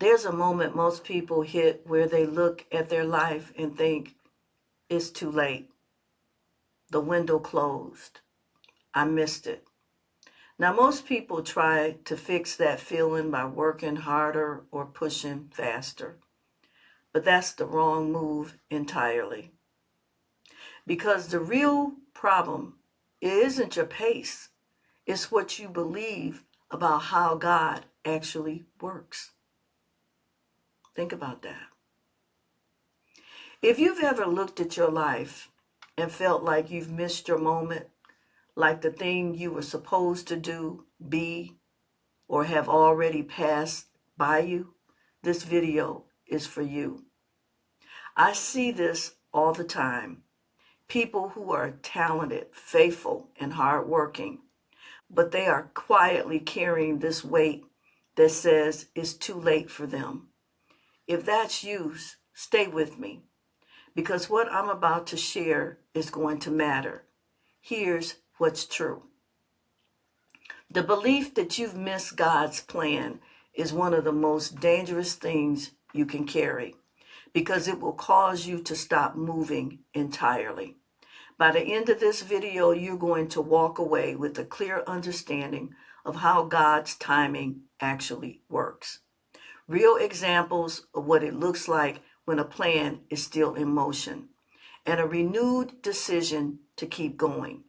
There's a moment most people hit where they look at their life and think, it's too late. The window closed. I missed it. Now, most people try to fix that feeling by working harder or pushing faster, but that's the wrong move entirely. Because the real problem isn't your pace, it's what you believe about how God actually works. Think about that. If you've ever looked at your life and felt like you've missed your moment, like the thing you were supposed to do, be, or have already passed by you, this video is for you. I see this all the time. People who are talented, faithful, and hardworking, but they are quietly carrying this weight that says it's too late for them. If that's you, stay with me, because what I'm about to share is going to matter. Here's what's true. The belief that you've missed God's plan is one of the most dangerous things you can carry, because it will cause you to stop moving entirely. By the end of this video, you're going to walk away with a clear understanding of how God's timing actually works. Real examples of what it looks like when a plan is still in motion, and a renewed decision to keep going.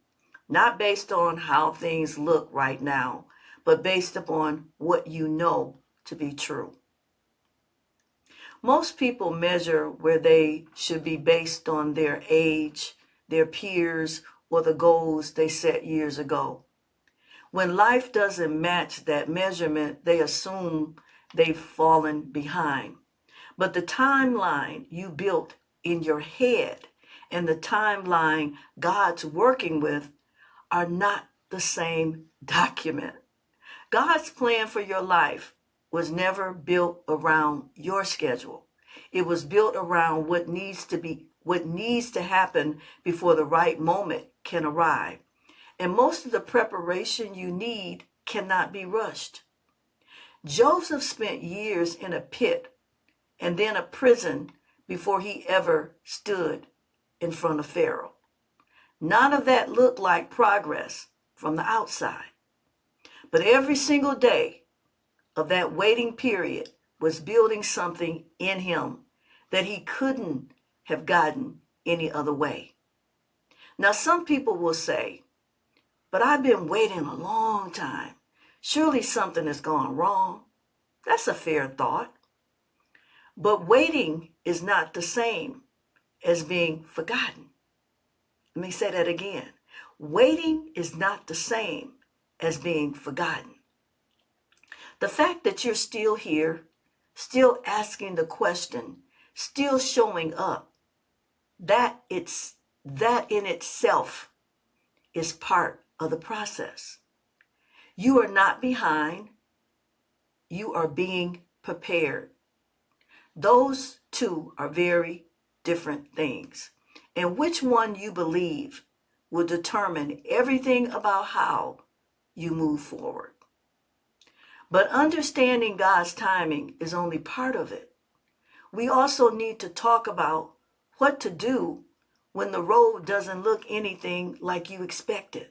Not based on how things look right now, but based upon what you know to be true. Most people measure where they should be based on their age, their peers, or the goals they set years ago. When life doesn't match that measurement, they assume they've fallen behind. But the timeline you built in your head and the timeline God's working with are not the same document. God's plan for your life was never built around your schedule. It was built around what needs to happen before the right moment can arrive. And most of the preparation you need cannot be rushed. Joseph spent years in a pit and then a prison before he ever stood in front of Pharaoh. None of that looked like progress from the outside. But every single day of that waiting period was building something in him that he couldn't have gotten any other way. Now, some people will say, but I've been waiting a long time. Surely something has gone wrong. That's a fair thought. But waiting is not the same as being forgotten. Let me say that again. Waiting is not the same as being forgotten. The fact that you're still here, still asking the question, still showing up, that in itself is part of the process. You are not behind. You are being prepared. Those two are very different things. And which one you believe will determine everything about how you move forward. But understanding God's timing is only part of it. We also need to talk about what to do when the road doesn't look anything like you expected.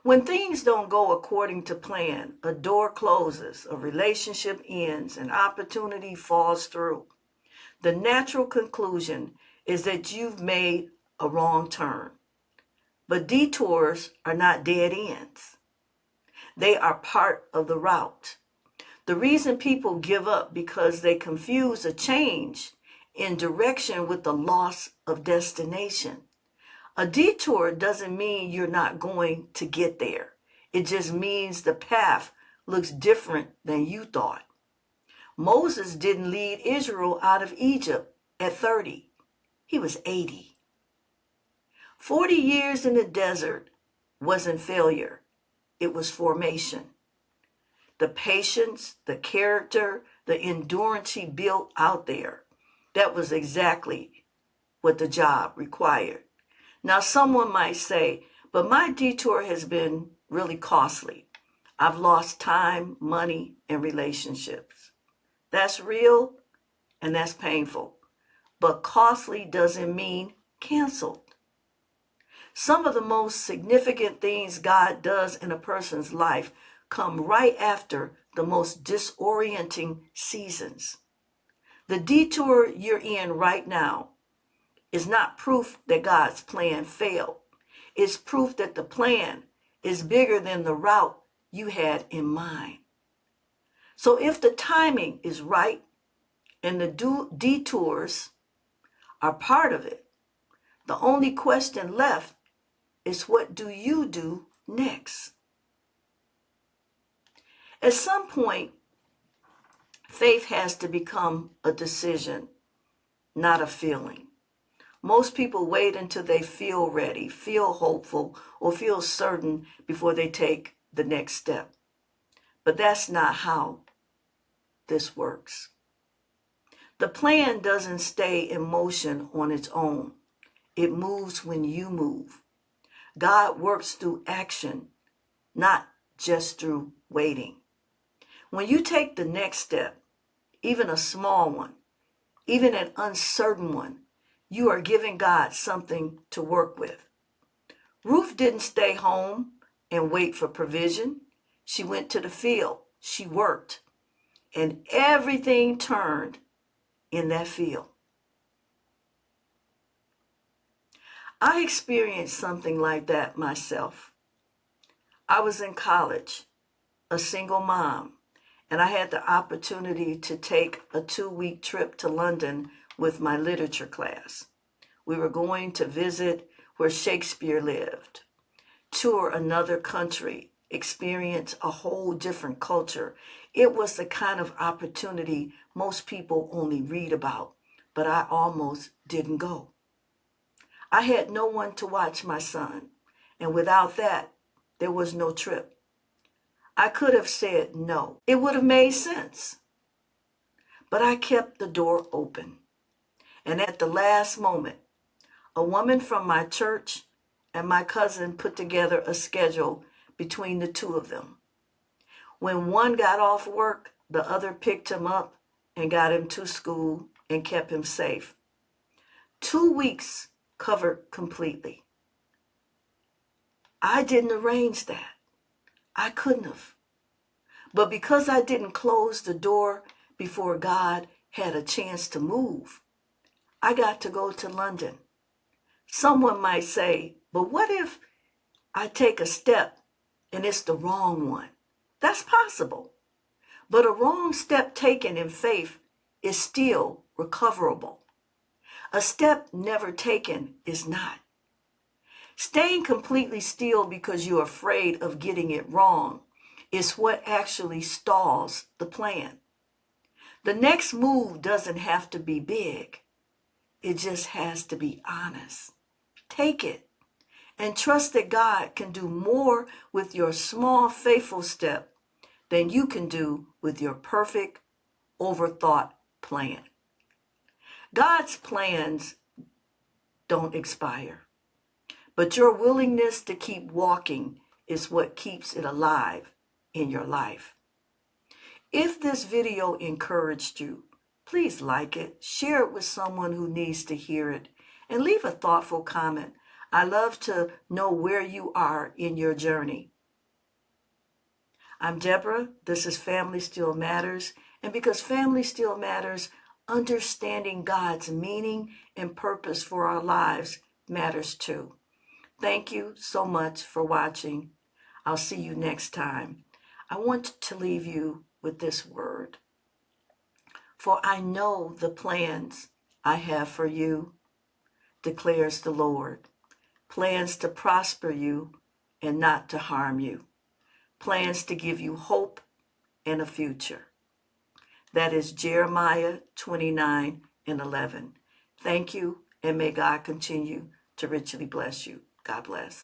When things don't go according to plan, a door closes, a relationship ends, an opportunity falls through, the natural conclusion is that you've made a wrong turn. But detours are not dead ends. They are part of the route. The reason people give up because they confuse a change in direction with the loss of destination. A detour doesn't mean you're not going to get there. It just means the path looks different than you thought. Moses didn't lead Israel out of Egypt at 30. He was 80. 40 years in the desert wasn't failure. It was formation. The patience, the character, the endurance he built out there, that was exactly what the job required. Now, someone might say, but my detour has been really costly. I've lost time, money, and relationships. That's real and that's painful. But costly doesn't mean canceled. Some of the most significant things God does in a person's life come right after the most disorienting seasons. The detour you're in right now is not proof that God's plan failed. It's proof that the plan is bigger than the route you had in mind. So if the timing is right and the detours are part of it, the only question left is, what do you do next? At some point, faith has to become a decision, not a feeling. Most people wait until they feel ready, feel hopeful, or feel certain before they take the next step. But that's not how this works. The plan doesn't stay in motion on its own. It moves when you move. God works through action, not just through waiting. When you take the next step, even a small one, even an uncertain one, you are giving God something to work with. Ruth didn't stay home and wait for provision. She went to the field. She worked. And everything turned in that field. I experienced something like that myself. I was in college, a single mom, and I had the opportunity to take a 2-week trip to London with my literature class. We were going to visit where Shakespeare lived, tour another country, experience a whole different culture. It was the kind of opportunity most people only read about, but I almost didn't go. I had no one to watch my son, and without that, there was no trip. I could have said no. It would have made sense. But I kept the door open. And at the last moment, a woman from my church and my cousin put together a schedule between the two of them. When one got off work, the other picked him up and got him to school and kept him safe. 2 weeks covered completely. I didn't arrange that. I couldn't have. But because I didn't close the door before God had a chance to move, I got to go to London. Someone might say, but what if I take a step and it's the wrong one? That's possible. But a wrong step taken in faith is still recoverable. A step never taken is not. Staying completely still because you're afraid of getting it wrong is what actually stalls the plan. The next move doesn't have to be big. It just has to be honest. Take it and trust that God can do more with your small, faithful step than you can do with your perfect, overthought plan. God's plans don't expire, but your willingness to keep walking is what keeps it alive in your life. If this video encouraged you, please like it, share it with someone who needs to hear it, and leave a thoughtful comment. I love to know where you are in your journey. I'm Deborah. This is Family Still Matters. And because family still matters, understanding God's meaning and purpose for our lives matters too. Thank you so much for watching. I'll see you next time. I want to leave you with this word. For I know the plans I have for you, declares the Lord. Plans to prosper you and not to harm you. Plans to give you hope and a future. That is Jeremiah 29:11. Thank you, and may God continue to richly bless you. God bless.